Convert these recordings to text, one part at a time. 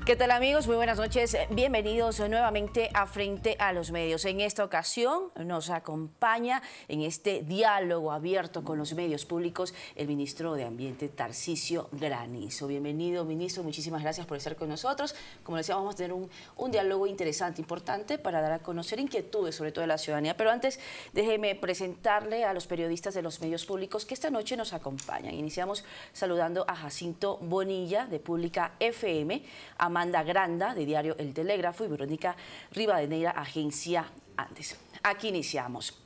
¿Qué tal, amigos? Muy buenas noches. Bienvenidos nuevamente a Frente a los Medios. En esta ocasión nos acompaña en este diálogo abierto con los medios públicos el ministro de Ambiente, Tarcisio Granizo. Bienvenido, ministro. Muchísimas gracias por estar con nosotros. Como decía, vamos a tener un diálogo interesante, importante, para dar a conocer inquietudes, sobre todo de la ciudadanía. Pero antes, déjeme presentarle a los periodistas de los medios públicos que esta noche nos acompañan. Iniciamos saludando a Jacinto Bonilla, de Pública FM, Amanda Granda, de Diario El Telégrafo, y Verónica Rivadeneira, Agencia Andes. Aquí iniciamos.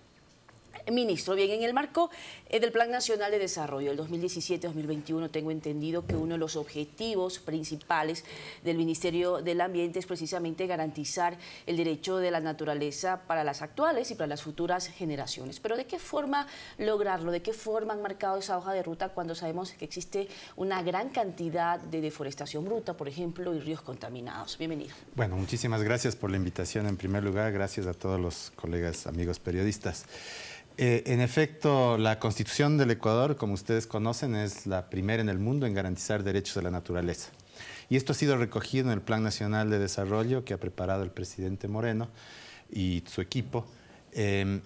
Ministro, bien, en el marco del Plan Nacional de Desarrollo del 2017-2021, tengo entendido que uno de los objetivos principales del Ministerio del Ambiente es precisamente garantizar el derecho de la naturaleza para las actuales y para las futuras generaciones. Pero ¿de qué forma lograrlo? ¿De qué forma han marcado esa hoja de ruta cuando sabemos que existe una gran cantidad de deforestación bruta, por ejemplo, y ríos contaminados? Bienvenido. Bueno, muchísimas gracias por la invitación en primer lugar. Gracias a todos los colegas, amigos periodistas. En efecto, la Constitución del Ecuador, como ustedes conocen, es la primera en el mundo en garantizar derechos de la naturaleza. Y esto ha sido recogido en el Plan Nacional de Desarrollo que ha preparado el presidente Moreno y su equipo.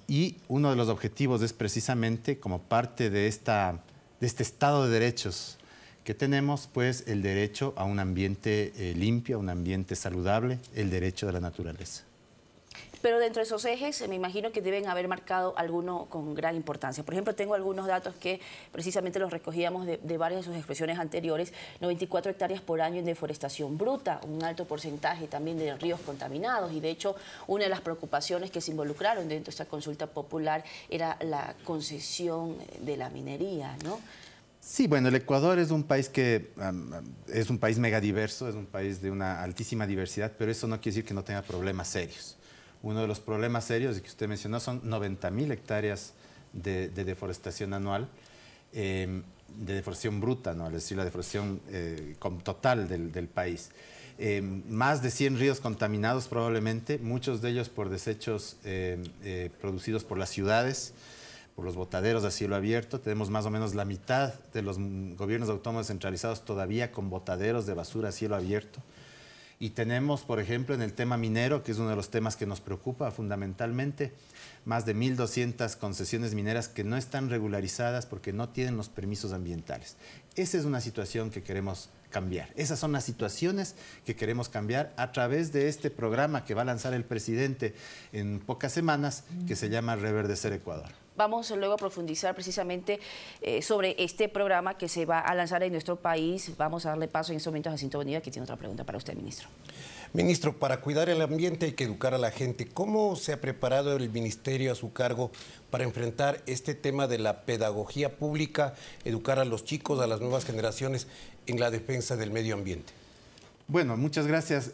Y uno de los objetivos es precisamente, como parte de este Estado de Derechos que tenemos, pues el derecho a un ambiente limpio, a un ambiente saludable, el derecho de la naturaleza. Pero dentro de esos ejes me imagino que deben haber marcado alguno con gran importancia. Por ejemplo, tengo algunos datos que precisamente los recogíamos de varias de sus expresiones anteriores. 94 hectáreas por año en deforestación bruta, un alto porcentaje también de ríos contaminados. Y de hecho, una de las preocupaciones que se involucraron dentro de esta consulta popular era la concesión de la minería, ¿no? Sí, bueno, el Ecuador es un país es un país megadiverso, es un país de una altísima diversidad, pero eso no quiere decir que no tenga problemas serios. Uno de los problemas serios que usted mencionó son 90.000 hectáreas de deforestación anual, de deforestación bruta anual, es decir, la deforestación total del país. Más de 100 ríos contaminados probablemente, muchos de ellos por desechos producidos por las ciudades, por los botaderos a cielo abierto. Tenemos más o menos la mitad de los gobiernos autónomos centralizados todavía con botaderos de basura a cielo abierto. Y tenemos, por ejemplo, en el tema minero, que es uno de los temas que nos preocupa fundamentalmente, más de 1.200 concesiones mineras que no están regularizadas porque no tienen los permisos ambientales. Esa es una situación que queremos cambiar. Esas son las situaciones que queremos cambiar a través de este programa que va a lanzar el presidente en pocas semanas, que se llama Reverdecer Ecuador. Vamos luego a profundizar precisamente sobre este programa que se va a lanzar en nuestro país. Vamos a darle paso en este momento a Jacinto Bonilla, que tiene otra pregunta para usted, ministro. Ministro, para cuidar el ambiente hay que educar a la gente. ¿Cómo se ha preparado el ministerio a su cargo para enfrentar este tema de la pedagogía pública, educar a los chicos, a las nuevas generaciones en la defensa del medio ambiente? Bueno, muchas gracias.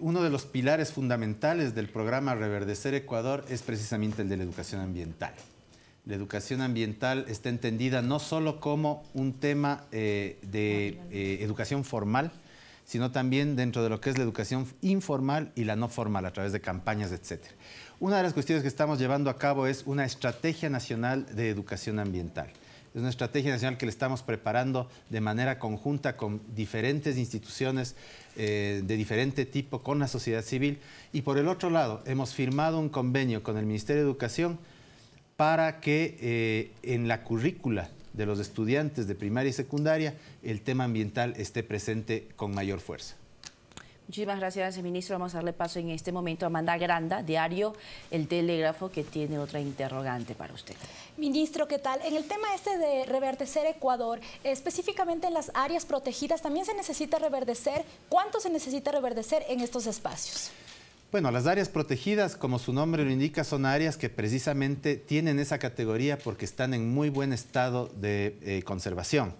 Uno de los pilares fundamentales del programa Reverdecer Ecuador es precisamente el de la educación ambiental. La educación ambiental está entendida no solo como un tema de educación formal, sino también dentro de lo que es la educación informal y la no formal, a través de campañas, etc. Una de las cuestiones que estamos llevando a cabo es una estrategia nacional de educación ambiental. Es una estrategia nacional que le estamos preparando de manera conjunta con diferentes instituciones de diferente tipo, con la sociedad civil. Y por el otro lado, hemos firmado un convenio con el Ministerio de Educación para que en la currícula de los estudiantes de primaria y secundaria el tema ambiental esté presente con mayor fuerza. Muchísimas gracias, ministro. Vamos a darle paso en este momento a Amanda Granda, Diario El Telégrafo, que tiene otra interrogante para usted. Ministro, ¿qué tal? En el tema este de reverdecer Ecuador, específicamente en las áreas protegidas, ¿también se necesita reverdecer? ¿Cuánto se necesita reverdecer en estos espacios? Bueno, las áreas protegidas, como su nombre lo indica, son áreas que precisamente tienen esa categoría porque están en muy buen estado de conservación.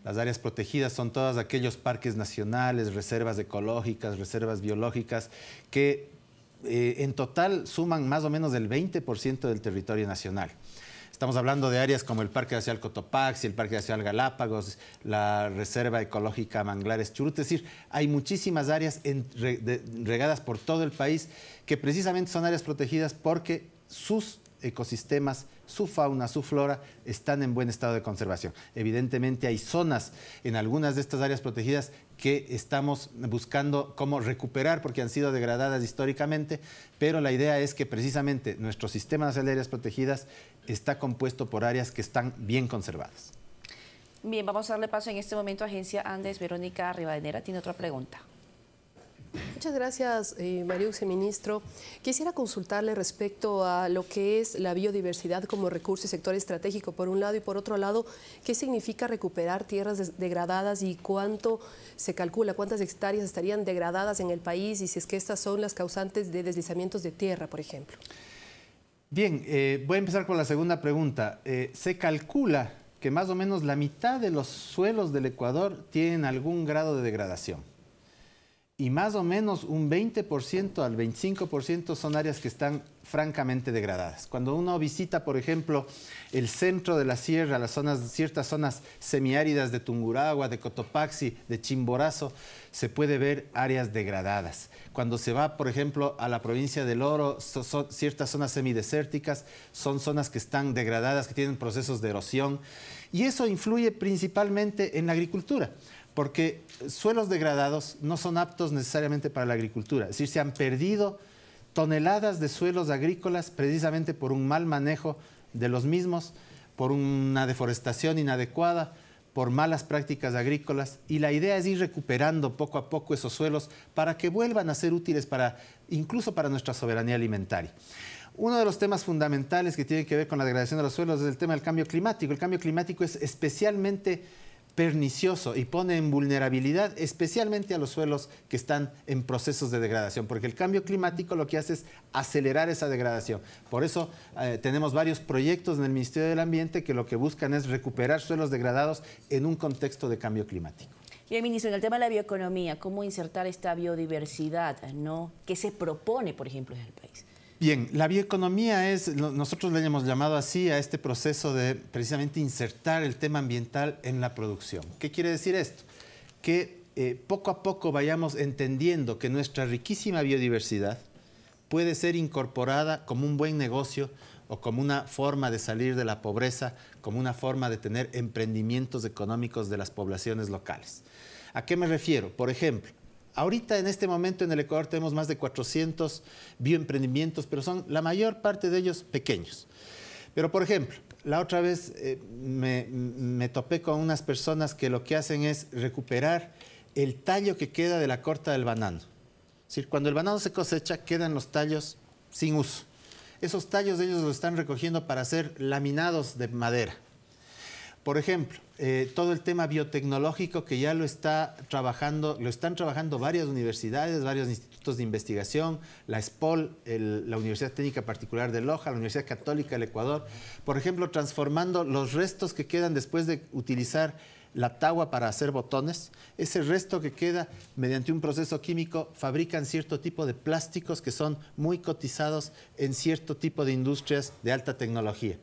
Las áreas protegidas son todos aquellos parques nacionales, reservas ecológicas, reservas biológicas, que en total suman más o menos el 20% del territorio nacional. Estamos hablando de áreas como el Parque Nacional Cotopaxi, el Parque Nacional Galápagos, la Reserva Ecológica Manglares Churut. Es decir, hay muchísimas áreas regadas por todo el país que precisamente son áreas protegidas porque sus ecosistemas su fauna, su flora, están en buen estado de conservación. Evidentemente hay zonas en algunas de estas áreas protegidas que estamos buscando cómo recuperar porque han sido degradadas históricamente, pero la idea es que precisamente nuestro Sistema Nacional de Áreas Protegidas está compuesto por áreas que están bien conservadas. Bien, vamos a darle paso en este momento a Agencia Andes. Verónica Rivadeneira tiene otra pregunta. Muchas gracias, Mariuxe, ministro. Quisiera consultarle respecto a lo que es la biodiversidad como recurso y sector estratégico, por un lado, y por otro lado, ¿qué significa recuperar tierras degradadas y cuánto se calcula, cuántas hectáreas estarían degradadas en el país y si es que estas son las causantes de deslizamientos de tierra, por ejemplo? Bien, voy a empezar con la segunda pregunta. Se calcula que más o menos la mitad de los suelos del Ecuador tienen algún grado de degradación. Y más o menos un 20% al 25% son áreas que están francamente degradadas. Cuando uno visita, por ejemplo, el centro de la sierra, ciertas zonas semiáridas de Tungurahua, de Cotopaxi, de Chimborazo, se puede ver áreas degradadas. Cuando se va, por ejemplo, a la provincia del Oro, ciertas zonas semidesérticas, son zonas que están degradadas, que tienen procesos de erosión. Y eso influye principalmente en la agricultura, porque suelos degradados no son aptos necesariamente para la agricultura. Es decir, se han perdido toneladas de suelos agrícolas precisamente por un mal manejo de los mismos, por una deforestación inadecuada, por malas prácticas agrícolas. Y la idea es ir recuperando poco a poco esos suelos para que vuelvan a ser útiles incluso para nuestra soberanía alimentaria. Uno de los temas fundamentales que tiene que ver con la degradación de los suelos es el tema del cambio climático. El cambio climático es especialmente pernicioso y pone en vulnerabilidad especialmente a los suelos que están en procesos de degradación, porque el cambio climático lo que hace es acelerar esa degradación. Por eso tenemos varios proyectos en el Ministerio del Ambiente que lo que buscan es recuperar suelos degradados en un contexto de cambio climático. Bien, ministro, en el tema de la bioeconomía, ¿cómo insertar esta biodiversidad, ¿no? ¿Qué se propone, por ejemplo, en el país? Bien, la bioeconomía nosotros le hemos llamado así a este proceso de precisamente insertar el tema ambiental en la producción. ¿Qué quiere decir esto? Que poco a poco vayamos entendiendo que nuestra riquísima biodiversidad puede ser incorporada como un buen negocio o como una forma de salir de la pobreza, como una forma de tener emprendimientos económicos de las poblaciones locales. ¿A qué me refiero? Por ejemplo, ahorita en este momento en el Ecuador tenemos más de 400 bioemprendimientos, pero son la mayor parte de ellos pequeños. Pero por ejemplo, la otra vez me topé con unas personas que lo que hacen es recuperar el tallo que queda de la corta del banano. Es decir, cuando el banano se cosecha, quedan los tallos sin uso. Esos tallos ellos los están recogiendo para hacer laminados de madera. Por ejemplo, todo el tema biotecnológico que ya lo están trabajando varias universidades, varios institutos de investigación, la SPOL, la Universidad Técnica Particular de Loja, la Universidad Católica del Ecuador, por ejemplo, transformando los restos que quedan después de utilizar la tagua para hacer botones. Ese resto que queda, mediante un proceso químico, fabrican cierto tipo de plásticos que son muy cotizados en cierto tipo de industrias de alta tecnología.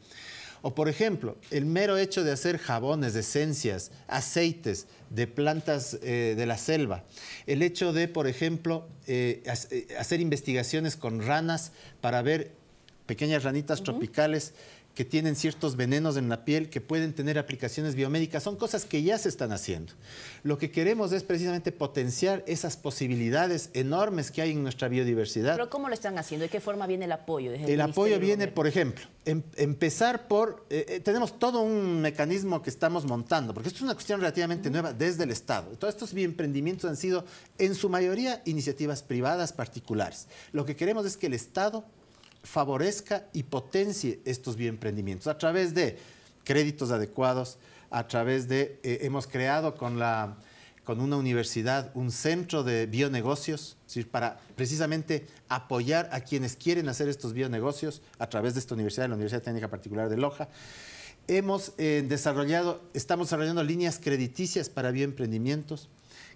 O, por ejemplo, el mero hecho de hacer jabones, esencias, aceites de plantas de la selva. El hecho de, por ejemplo, hacer investigaciones con ranas para ver pequeñas ranitas tropicales que tienen ciertos venenos en la piel que pueden tener aplicaciones biomédicas. Son cosas que ya se están haciendo. Lo que queremos es precisamente potenciar esas posibilidades enormes que hay en nuestra biodiversidad. ¿Pero cómo lo están haciendo? ¿De qué forma viene el apoyo? El apoyo viene, por ejemplo, empezar por... tenemos todo un mecanismo que estamos montando, porque esto es una cuestión relativamente nueva desde el Estado. Todos estos bioemprendimientos han sido, en su mayoría, iniciativas privadas particulares. Lo que queremos es que el Estado favorezca y potencie estos bioemprendimientos a través de créditos adecuados, a través de... hemos creado con una universidad un centro de bionegocios, es decir, para precisamente apoyar a quienes quieren hacer estos bionegocios a través de esta universidad, la Universidad Técnica Particular de Loja. Estamos desarrollando líneas crediticias para bioemprendimientos.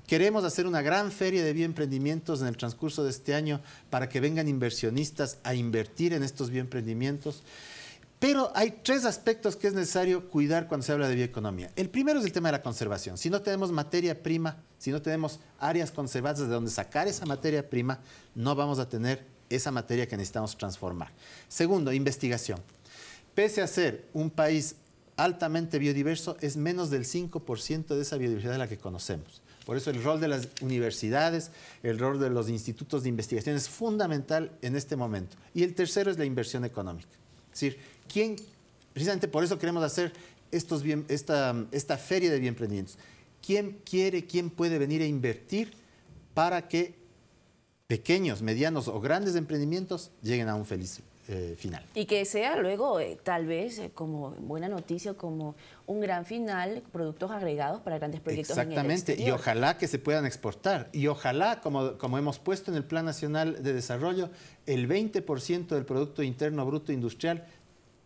Queremos hacer una gran feria de bioemprendimientos en el transcurso de este año para que vengan inversionistas a invertir en estos bioemprendimientos. Pero hay tres aspectos que es necesario cuidar cuando se habla de bioeconomía. El primero es el tema de la conservación. Si no tenemos materia prima, si no tenemos áreas conservadas de donde sacar esa materia prima, no vamos a tener esa materia que necesitamos transformar. Segundo, investigación. pese a ser un país altamente biodiverso, es menos del 5% de esa biodiversidad de la que conocemos. Por eso el rol de las universidades, el rol de los institutos de investigación es fundamental en este momento. Y el tercero es la inversión económica. Es decir, precisamente por eso queremos hacer esta feria de bioemprendimientos. ¿Quién quiere, quién puede venir a invertir para que pequeños, medianos o grandes emprendimientos lleguen a un feliz final? Y que sea luego, tal vez, como buena noticia, como un gran final, productos agregados para grandes proyectos en el exterior. Exactamente, y ojalá que se puedan exportar. Y ojalá, como hemos puesto en el Plan Nacional de Desarrollo, el 20% del Producto Interno Bruto Industrial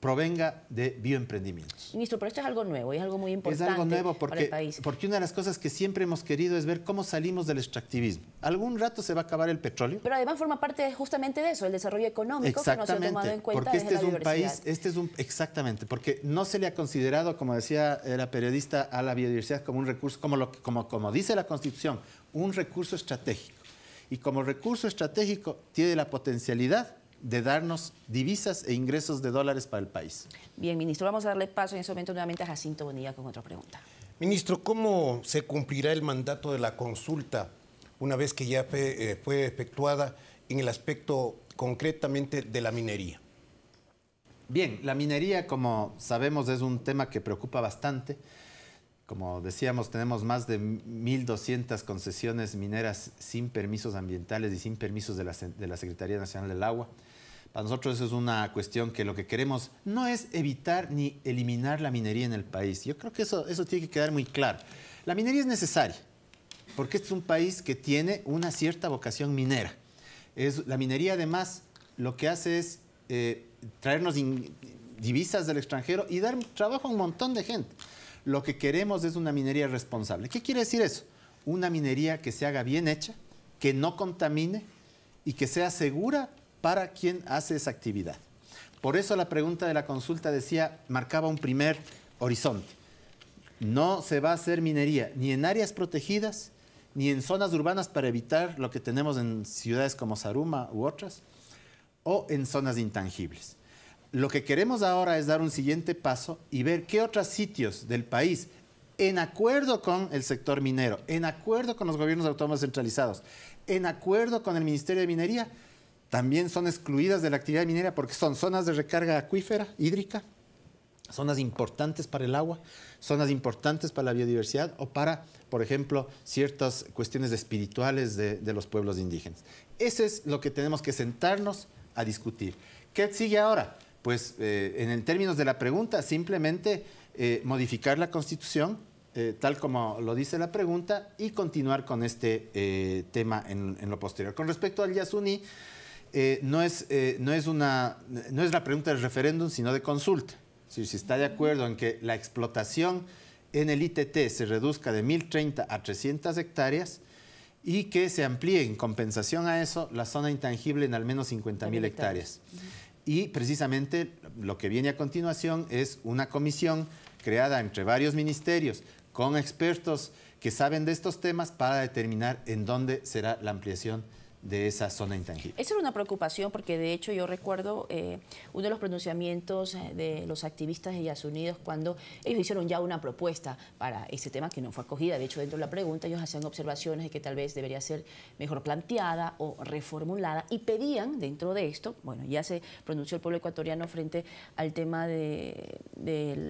provenga de bioemprendimientos. Ministro, pero esto es algo nuevo y es algo muy importante es algo nuevo para el país. Porque una de las cosas que siempre hemos querido es ver cómo salimos del extractivismo. Algún rato se va a acabar el petróleo. Pero además forma parte justamente de eso, el desarrollo económico que no se ha tomado en cuenta porque desde la biodiversidad. Exactamente, porque no se le ha considerado, como decía la periodista, a la biodiversidad como un recurso, como dice la Constitución, un recurso estratégico. Y como recurso estratégico tiene la potencialidad de darnos divisas e ingresos de dólares para el país. Bien, ministro, vamos a darle paso en ese momento nuevamente a Jacinto Bonilla con otra pregunta. Ministro, ¿cómo se cumplirá el mandato de la consulta una vez que ya fue efectuada en el aspecto concretamente de la minería? Bien, la minería, como sabemos, es un tema que preocupa bastante. Como decíamos, tenemos más de 1.200 concesiones mineras sin permisos ambientales y sin permisos de la Secretaría Nacional del Agua. Para nosotros eso es una cuestión que lo que queremos no es evitar ni eliminar la minería en el país. Yo creo que eso tiene que quedar muy claro. La minería es necesaria, porque este es un país que tiene una cierta vocación minera. La minería, además, lo que hace es traernos divisas del extranjero y dar trabajo a un montón de gente. Lo que queremos es una minería responsable. ¿Qué quiere decir eso? Una minería que se haga bien hecha, que no contamine y que sea segura para quien hace esa actividad. Por eso la pregunta de la consulta marcaba un primer horizonte. No se va a hacer minería ni en áreas protegidas, ni en zonas urbanas para evitar lo que tenemos en ciudades como Zaruma u otras, o en zonas intangibles. Lo que queremos ahora es dar un siguiente paso y ver qué otros sitios del país, en acuerdo con el sector minero, en acuerdo con los gobiernos autónomos centralizados, en acuerdo con el Ministerio de Minería, también son excluidas de la actividad minera porque son zonas de recarga acuífera, hídrica, zonas importantes para el agua, zonas importantes para la biodiversidad o para, por ejemplo, ciertas cuestiones espirituales de los pueblos indígenas. Eso es lo que tenemos que sentarnos a discutir. ¿Qué sigue ahora? Pues en términos de la pregunta, simplemente modificar la Constitución, tal como lo dice la pregunta, y continuar con este tema en lo posterior. Con respecto al Yasuní, no es la pregunta del referéndum, sino de consulta. Si está de acuerdo en que la explotación en el ITT se reduzca de 1.030 a 300 hectáreas y que se amplíe en compensación a eso la zona intangible en al menos 50.000 hectáreas. Y precisamente lo que viene a continuación es una comisión creada entre varios ministerios con expertos que saben de estos temas para determinar en dónde será la ampliación de esa zona intangible. Esa era una preocupación porque de hecho yo recuerdo uno de los pronunciamientos de los activistas de Yasunidos cuando ellos hicieron ya una propuesta para ese tema que no fue acogida. De hecho, dentro de la pregunta ellos hacían observaciones de que tal vez debería ser mejor planteada o reformulada y pedían dentro de esto, bueno, ya se pronunció el pueblo ecuatoriano frente al tema de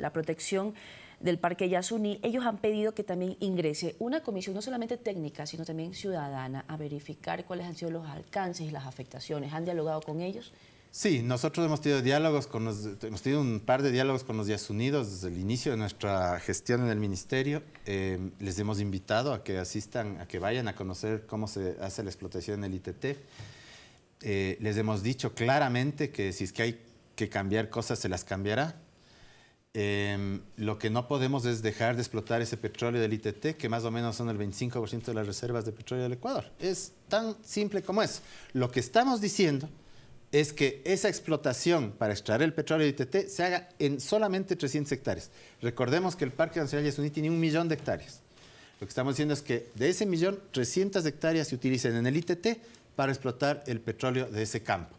la protección del Parque Yasuní, ellos han pedido que también ingrese una comisión no solamente técnica, sino también ciudadana, a verificar cuáles han sido los alcances y las afectaciones. ¿Han dialogado con ellos? Sí, nosotros hemos tenido un par de diálogos con los Yasunidos desde el inicio de nuestra gestión en el ministerio. Les hemos invitado a que asistan, a que vayan a conocer cómo se hace la explotación en el ITT. Les hemos dicho claramente que si es que hay que cambiar cosas, se las cambiará. Lo que no podemos es dejar de explotar ese petróleo del ITT, que más o menos son el 25% de las reservas de petróleo del Ecuador. Es tan simple como eso. Lo que estamos diciendo es que esa explotación para extraer el petróleo del ITT se haga en solamente 300 hectáreas. Recordemos que el Parque Nacional Yasuní tiene 1 millón de hectáreas. Lo que estamos diciendo es que de ese millón, 300 hectáreas se utilicen en el ITT para explotar el petróleo de ese campo.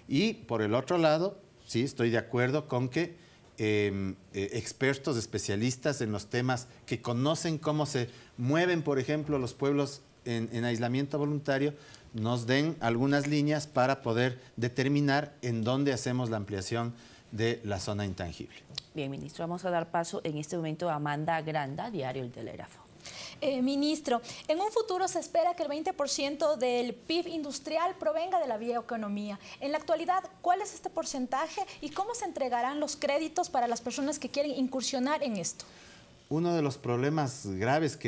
Y por el otro lado, sí, estoy de acuerdo con que expertos, especialistas en los temas que conocen cómo se mueven, por ejemplo, los pueblos en aislamiento voluntario, nos den algunas líneas para poder determinar en dónde hacemos la ampliación de la zona intangible. Bien, ministro, vamos a dar paso en este momento a Amanda Granda, Diario El Telégrafo. Ministro, en un futuro se espera que el 20% del PIB industrial provenga de la bioeconomía. En la actualidad, ¿cuál es este porcentaje y cómo se entregarán los créditos para las personas que quieren incursionar en esto? Uno de los problemas graves con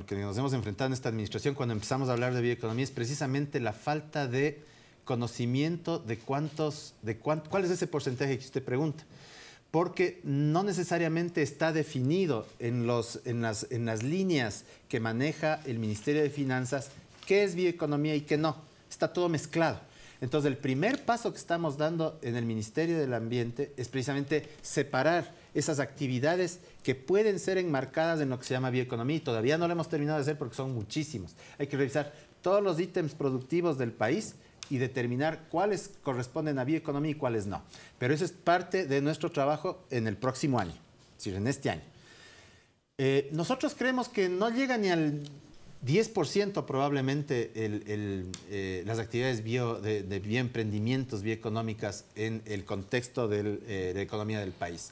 que nos hemos enfrentado en esta administración cuando empezamos a hablar de bioeconomía es precisamente la falta de conocimiento de cuál es ese porcentaje que usted pregunta. Porque no necesariamente está definido en las líneas que maneja el Ministerio de Finanzas qué es bioeconomía y qué no. Está todo mezclado. Entonces, el primer paso que estamos dando en el Ministerio del Ambiente es precisamente separar esas actividades que pueden ser enmarcadas en lo que se llama bioeconomía y todavía no lo hemos terminado de hacer porque son muchísimos. Hay que revisar todos los ítems productivos del país y determinar cuáles corresponden a bioeconomía y cuáles no. Pero eso es parte de nuestro trabajo en el próximo año, es decir, en este año. Nosotros creemos que no llega ni al 10% probablemente las actividades de bioemprendimientos, bioeconómicas en el contexto de la economía del país.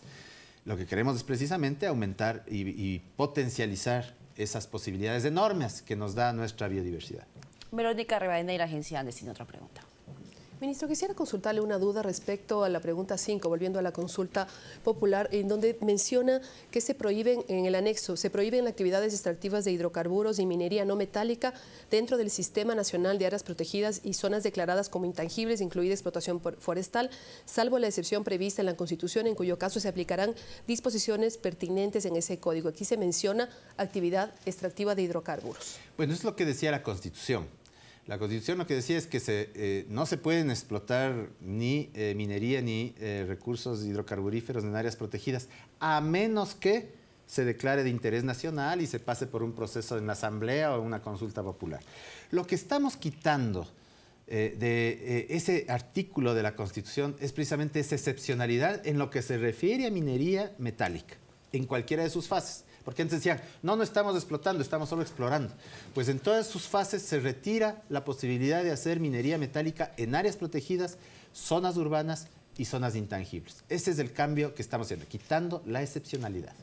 Lo que queremos es precisamente aumentar y potencializar esas posibilidades enormes que nos da nuestra biodiversidad. Verónica Rivadeneira, Agencia Andes, tiene otra pregunta. Ministro, quisiera consultarle una duda respecto a la pregunta 5, volviendo a la consulta popular, en donde menciona que se prohíben, en el anexo, se prohíben actividades extractivas de hidrocarburos y minería no metálica dentro del Sistema Nacional de Áreas Protegidas y Zonas declaradas como intangibles, incluida explotación forestal, salvo la excepción prevista en la Constitución, en cuyo caso se aplicarán disposiciones pertinentes en ese código. Aquí se menciona actividad extractiva de hidrocarburos. Bueno, es lo que decía la Constitución. La Constitución lo que decía es que no se pueden explotar ni minería ni recursos hidrocarburíferos en áreas protegidas, a menos que se declare de interés nacional y se pase por un proceso en la Asamblea o una consulta popular. Lo que estamos quitando de ese artículo de la Constitución es precisamente esa excepcionalidad en lo que se refiere a minería metálica, en cualquiera de sus fases. Porque antes decían, no estamos explotando, estamos solo explorando. Pues en todas sus fases se retira la posibilidad de hacer minería metálica en áreas protegidas, zonas urbanas y zonas intangibles. Ese es el cambio que estamos haciendo, quitando la excepcionalidad.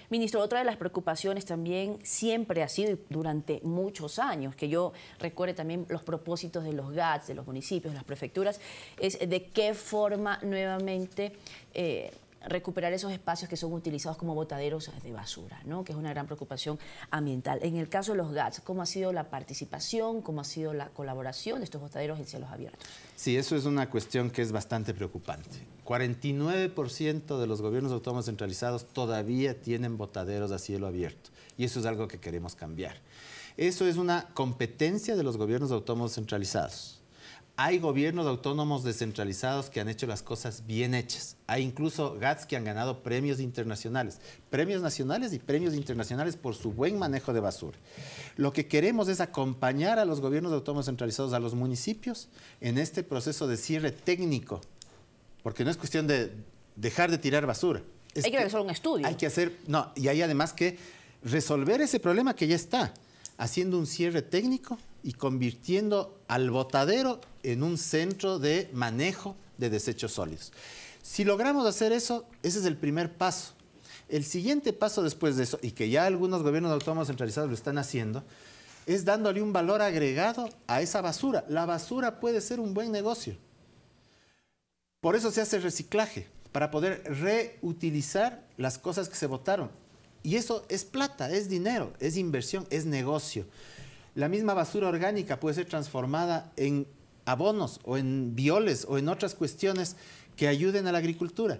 Ministro, otra de las preocupaciones también siempre ha sido durante muchos años, que yo recuerde también los propósitos de los GATS, de los municipios, de las prefecturas, es de qué forma nuevamente recuperar esos espacios que son utilizados como botaderos de basura, ¿no? Que es una gran preocupación ambiental. En el caso de los GATS, ¿cómo ha sido la participación, cómo ha sido la colaboración de estos botaderos en cielos abiertos? Sí, eso es una cuestión que es bastante preocupante. 49% de los gobiernos autónomos centralizados todavía tienen botaderos a cielo abierto y eso es algo que queremos cambiar. Eso es una competencia de los gobiernos autónomos centralizados. Hay gobiernos autónomos descentralizados que han hecho las cosas bien hechas. Hay incluso GATS que han ganado premios internacionales, premios nacionales y premios internacionales por su buen manejo de basura. Lo que queremos es acompañar a los gobiernos autónomos centralizados, a los municipios, en este proceso de cierre técnico, porque no es cuestión de dejar de tirar basura. Hay que realizar un estudio. Hay que hacer, y hay además que resolver ese problema que ya está, haciendo un cierre técnico y convirtiendo al botadero en un centro de manejo de desechos sólidos. Si logramos hacer eso, ese es el primer paso. El siguiente paso después de eso, y que ya algunos gobiernos autónomos centralizados lo están haciendo, es dándole un valor agregado a esa basura. La basura puede ser un buen negocio. Por eso se hace reciclaje, para poder reutilizar las cosas que se botaron. Y eso es plata, es dinero, es inversión, es negocio. La misma basura orgánica puede ser transformada en abonos o en bioles o en otras cuestiones que ayuden a la agricultura.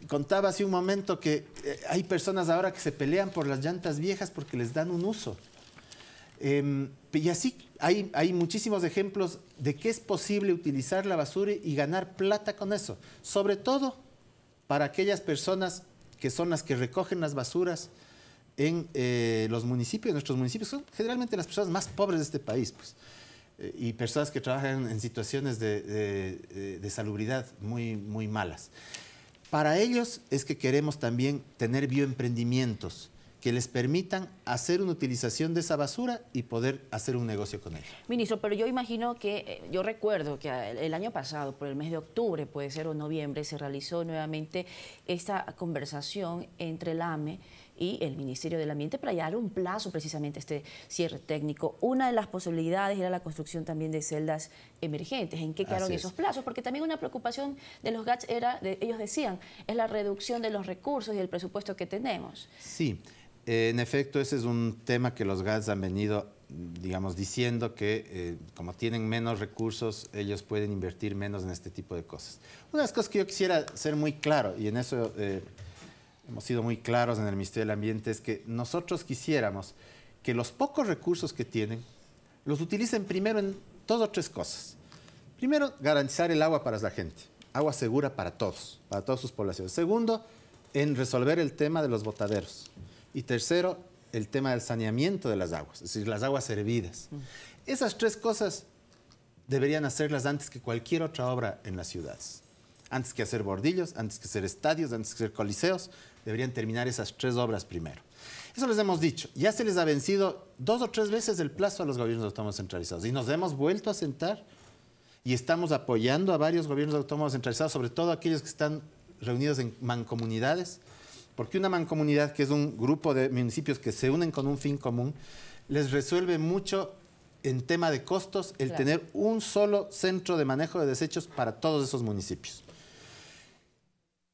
Contaba hace un momento que hay personas ahora que se pelean por las llantas viejas porque les dan un uso. Y así hay muchísimos ejemplos de que es posible utilizar la basura y ganar plata con eso. Sobre todo para aquellas personas que son las que recogen las basuras en los municipios, nuestros municipios, son generalmente las personas más pobres de este país, pues, y personas que trabajan en situaciones de salubridad muy malas. Para ellos es que queremos también tener bioemprendimientos que les permitan hacer una utilización de esa basura y poder hacer un negocio con ella. Ministro, pero yo imagino que, yo recuerdo que el año pasado, por el mes de octubre, puede ser, o noviembre, se realizó nuevamente esta conversación entre el AME y el Ministerio del Ambiente para dar un plazo precisamente a este cierre técnico. Una de las posibilidades era la construcción también de celdas emergentes. ¿En qué quedaron esos plazos? Porque también una preocupación de los GATS era, ellos decían, es la reducción de los recursos y el presupuesto que tenemos. Sí. En efecto, ese es un tema que los GATS han venido, digamos, diciendo que como tienen menos recursos, ellos pueden invertir menos en este tipo de cosas. Una de las cosas que yo quisiera ser muy claro, y en eso hemos sido muy claros en el Ministerio del Ambiente, es que nosotros quisiéramos que los pocos recursos que tienen los utilicen primero en 2 o 3 cosas. Primero, garantizar el agua para la gente, agua segura para todas sus poblaciones. Segundo, en resolver el tema de los botaderos. Y tercero, el tema del saneamiento de las aguas, es decir, las aguas servidas. Esas 3 cosas deberían hacerlas antes que cualquier otra obra en las ciudades. Antes que hacer bordillos, antes que hacer estadios, antes que hacer coliseos, deberían terminar esas 3 obras primero. Eso les hemos dicho. Ya se les ha vencido 2 o 3 veces el plazo a los gobiernos autónomos centralizados. Y nos hemos vuelto a sentar y estamos apoyando a varios gobiernos autónomos centralizados, sobre todo aquellos que están reunidos en mancomunidades, porque una mancomunidad, que es un grupo de municipios que se unen con un fin común, les resuelve mucho en tema de costos el tener un solo centro de manejo de desechos para todos esos municipios.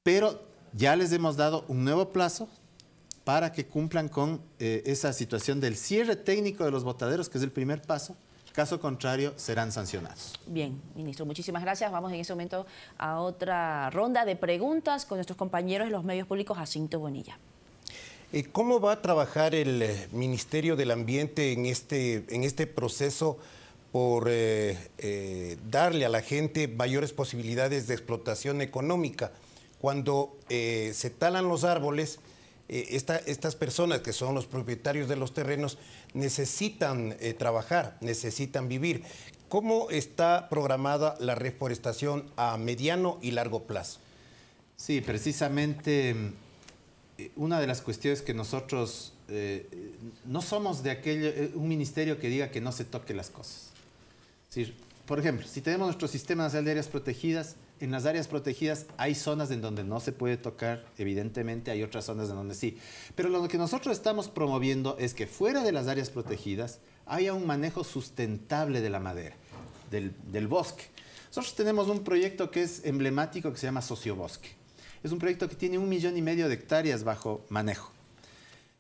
Pero ya les hemos dado un nuevo plazo para que cumplan con esa situación del cierre técnico de los botaderos, que es el primer paso. Caso contrario, serán sancionados. Bien, ministro, muchísimas gracias. Vamos en este momento a otra ronda de preguntas con nuestros compañeros de los medios públicos. Jacinto Bonilla. ¿Cómo va a trabajar el Ministerio del Ambiente en este proceso por darle a la gente mayores posibilidades de explotación económica? Cuando se talan los árboles, estas personas que son los propietarios de los terrenos necesitan trabajar, necesitan vivir. ¿Cómo está programada la reforestación a mediano y largo plazo? Sí, precisamente una de las cuestiones que nosotros no somos de un ministerio que diga que no se toque las cosas. Es decir, por ejemplo, si tenemos nuestro Sistema Nacional de Áreas Protegidas, en las áreas protegidas hay zonas en donde no se puede tocar, evidentemente hay otras zonas en donde sí. Pero lo que nosotros estamos promoviendo es que fuera de las áreas protegidas haya un manejo sustentable de la madera, del bosque. Nosotros tenemos un proyecto que es emblemático que se llama Sociobosque. Es un proyecto que tiene 1,5 millones de hectáreas bajo manejo.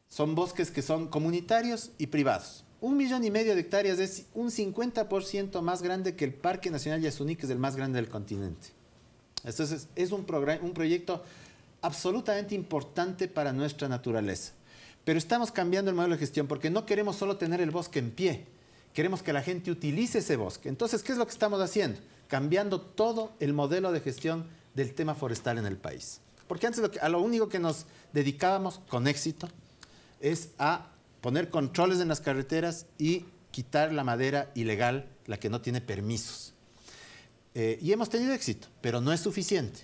Son bosques que son comunitarios y privados. 1,5 millones de hectáreas es un 50% más grande que el Parque Nacional Yasuní, que es el más grande del continente. Entonces, es un proyecto absolutamente importante para nuestra naturaleza. Pero estamos cambiando el modelo de gestión porque no queremos solo tener el bosque en pie, queremos que la gente utilice ese bosque. Entonces, ¿qué es lo que estamos haciendo? Cambiando todo el modelo de gestión del tema forestal en el país. Porque antes a lo único que nos dedicábamos con éxito es a poner controles en las carreteras y quitar la madera ilegal, la que no tiene permisos. Y hemos tenido éxito, pero no es suficiente.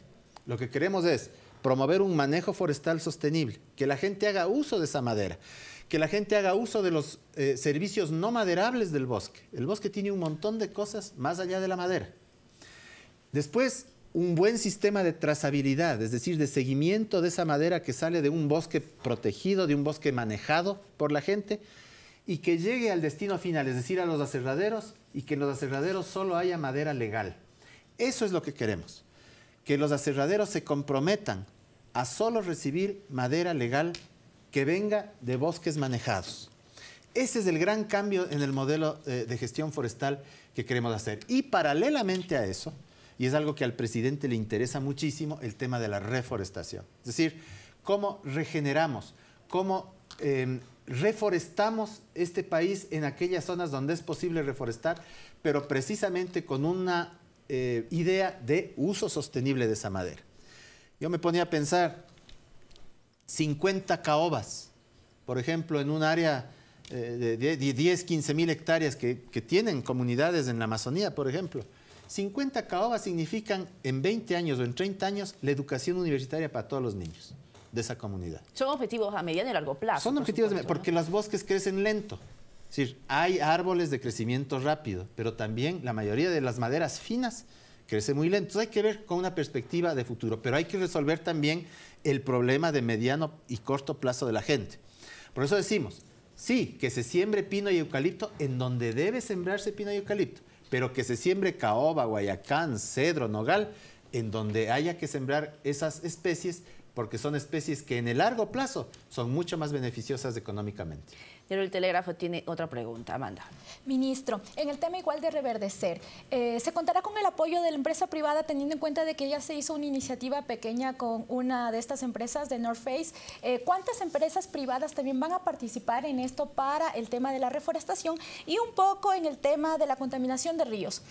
Lo que queremos es promover un manejo forestal sostenible, que la gente haga uso de esa madera, que la gente haga uso de los servicios no maderables del bosque. El bosque tiene un montón de cosas más allá de la madera. Después, un buen sistema de trazabilidad, es decir, de seguimiento de esa madera que sale de un bosque protegido, de un bosque manejado por la gente, y que llegue al destino final, es decir, a los aserraderos, y que en los aserraderos solo haya madera legal. Eso es lo que queremos, que los aserraderos se comprometan a solo recibir madera legal que venga de bosques manejados. Ese es el gran cambio en el modelo de gestión forestal que queremos hacer. Y paralelamente a eso, y es algo que al presidente le interesa muchísimo, el tema de la reforestación. Es decir, cómo regeneramos, cómo reforestamos este país en aquellas zonas donde es posible reforestar, pero precisamente con una idea de uso sostenible de esa madera. Yo me ponía a pensar, 50 caobas, por ejemplo, en un área de 10, 15 mil hectáreas que tienen comunidades en la Amazonía, por ejemplo, 50 caoba significan en 20 años o en 30 años la educación universitaria para todos los niños de esa comunidad. Son objetivos a mediano y largo plazo. Son objetivos, supuesto, porque ¿no? los bosques crecen lento. Es decir, hay árboles de crecimiento rápido, pero también la mayoría de las maderas finas crece muy lento. Entonces hay que ver con una perspectiva de futuro, pero hay que resolver también el problema de mediano y corto plazo de la gente. Por eso decimos, sí, que se siembre pino y eucalipto en donde debe sembrarse pino y eucalipto, pero que se siembre caoba, guayacán, cedro, nogal, en donde haya que sembrar esas especies, porque son especies que en el largo plazo son mucho más beneficiosas económicamente. Pero el Telégrafo tiene otra pregunta, Amanda. Ministro, en el tema igual de reverdecer, ¿se contará con el apoyo de la empresa privada teniendo en cuenta de que ya se hizo una iniciativa pequeña con una de estas empresas de North Face? ¿Cuántas empresas privadas también van a participar en esto para el tema de la reforestación y un poco en el tema de la contaminación de ríos?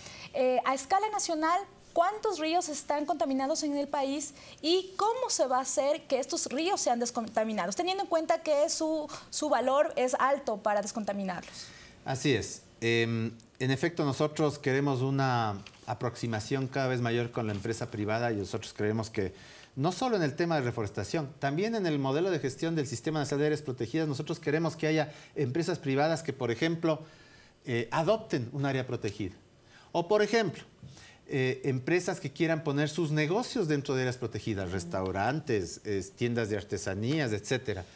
A escala nacional, ¿cuántos ríos están contaminados en el país y cómo se va a hacer que estos ríos sean descontaminados, teniendo en cuenta que su valor es alto para descontaminarlos? Así es. En efecto, nosotros queremos una aproximación cada vez mayor con la empresa privada y nosotros creemos que no solo en el tema de reforestación, también en el modelo de gestión del Sistema Nacional de Áreas Protegidas, nosotros queremos que haya empresas privadas que, por ejemplo, adopten un área protegida. O, por ejemplo, empresas que quieran poner sus negocios dentro de áreas protegidas, restaurantes, tiendas de artesanías, etcétera.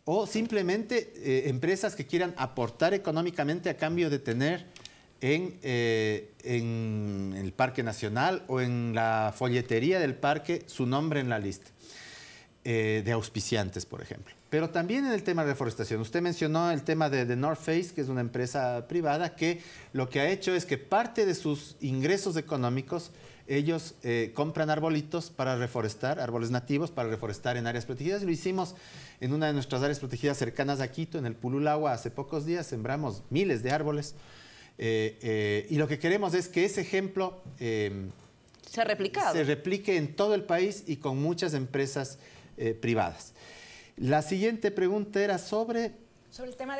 O simplemente empresas que quieran aportar económicamente a cambio de tener en el Parque Nacional o en la folletería del parque su nombre en la lista de auspiciantes, por ejemplo. Pero también en el tema de reforestación. Usted mencionó el tema de North Face, que es una empresa privada que lo que ha hecho es que parte de sus ingresos económicos, ellos compran arbolitos para reforestar, árboles nativos para reforestar en áreas protegidas. Lo hicimos en una de nuestras áreas protegidas cercanas a Quito, en el Pululagua, hace pocos días. Sembramos miles de árboles. Y lo que queremos es que ese ejemplo se replique en todo el país y con muchas empresas privadas. La siguiente pregunta era sobre el tema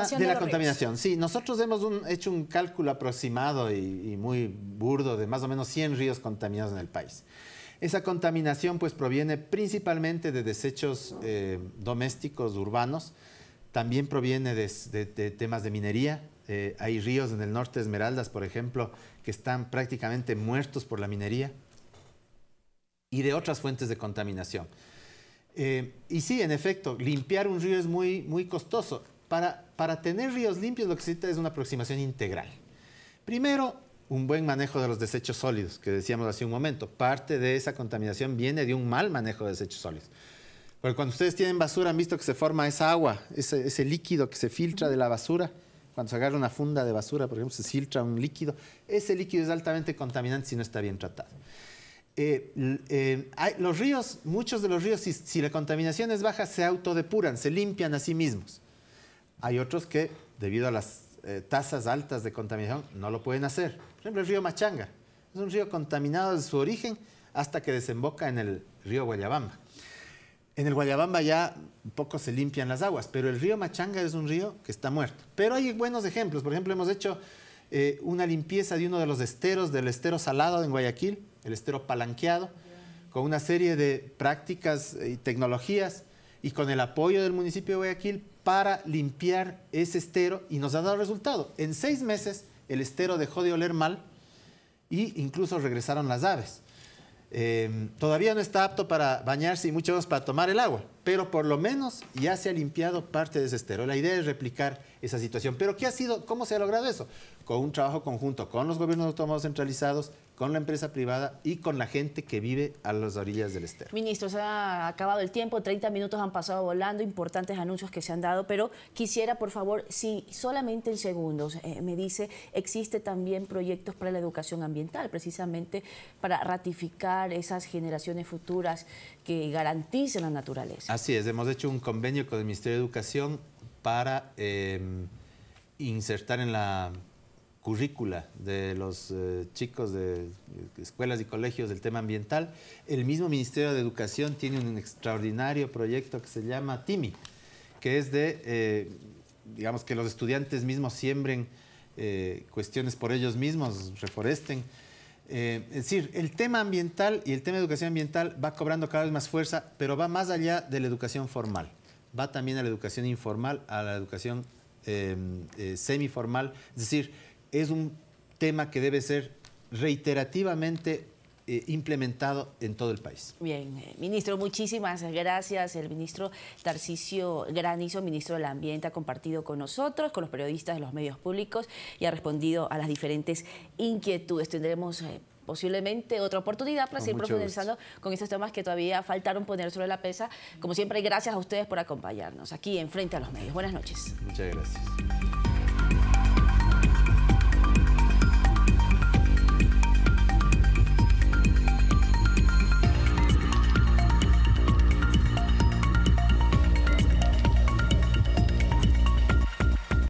de la contaminación. Sí, nosotros hemos hecho un cálculo aproximado y muy burdo de más o menos 100 ríos contaminados en el país. Esa contaminación pues proviene principalmente de desechos domésticos urbanos, también proviene de temas de minería. Hay ríos en el norte de Esmeraldas, por ejemplo, que están prácticamente muertos por la minería y de otras fuentes de contaminación. Y sí, en efecto, limpiar un río es muy, muy costoso. Para tener ríos limpios lo que se necesita es una aproximación integral. Primero, un buen manejo de los desechos sólidos, que decíamos hace un momento. Parte de esa contaminación viene de un mal manejo de desechos sólidos. Porque cuando ustedes tienen basura, han visto que se forma esa agua, ese líquido que se filtra de la basura. Cuando se agarra una funda de basura, por ejemplo, se filtra un líquido. Ese líquido es altamente contaminante si no está bien tratado. Los ríos, muchos de los ríos, si la contaminación es baja, se autodepuran, se limpian a sí mismos. Hay otros que, debido a las tasas altas de contaminación, no lo pueden hacer. Por ejemplo, el río Machanga. Es un río contaminado desde su origen hasta que desemboca en el río Guayabamba. En el Guayabamba ya poco se limpian las aguas, pero el río Machanga es un río que está muerto. Pero hay buenos ejemplos. Por ejemplo, hemos hecho una limpieza de uno de los esteros, del estero Salado en Guayaquil, el estero Palanqueado, con una serie de prácticas y tecnologías y con el apoyo del municipio de Guayaquil para limpiar ese estero, y nos ha dado resultado. En 6 meses el estero dejó de oler mal e incluso regresaron las aves. Todavía no está apto para bañarse y mucho menos para tomar el agua, pero por lo menos ya se ha limpiado parte de ese estero. La idea es replicar esa situación. ¿Pero qué ha sido? ¿Cómo se ha logrado eso? Con un trabajo conjunto con los gobiernos autónomos centralizados, con la empresa privada y con la gente que vive a las orillas del estero. Ministro, se ha acabado el tiempo, 30 minutos han pasado volando, importantes anuncios que se han dado, pero quisiera, por favor, si solamente en segundos me dice, existe también proyectos para la educación ambiental, precisamente para ratificar esas generaciones futuras que garanticen la naturaleza. Así es, hemos hecho un convenio con el Ministerio de Educación para insertar en la currícula de los chicos de escuelas y colegios del tema ambiental. El mismo Ministerio de Educación tiene un extraordinario proyecto que se llama TIMI, que es de, digamos, que los estudiantes mismos siembren cuestiones por ellos mismos, reforesten. Es decir, el tema ambiental y el tema de educación ambiental va cobrando cada vez más fuerza, pero va más allá de la educación formal. Va también a la educación informal, a la educación semiformal. Es decir, es un tema que debe ser reiterativamente implementado en todo el país. Bien, ministro, muchísimas gracias. El ministro Tarcisio Granizo, ministro del Ambiente, ha compartido con nosotros, con los periodistas de los medios públicos y ha respondido a las diferentes inquietudes. Tendremos posiblemente otra oportunidad para seguir profundizando con estos temas que todavía faltaron poner sobre la mesa. Como siempre, gracias a ustedes por acompañarnos aquí en Frente a los Medios. Buenas noches. Muchas gracias.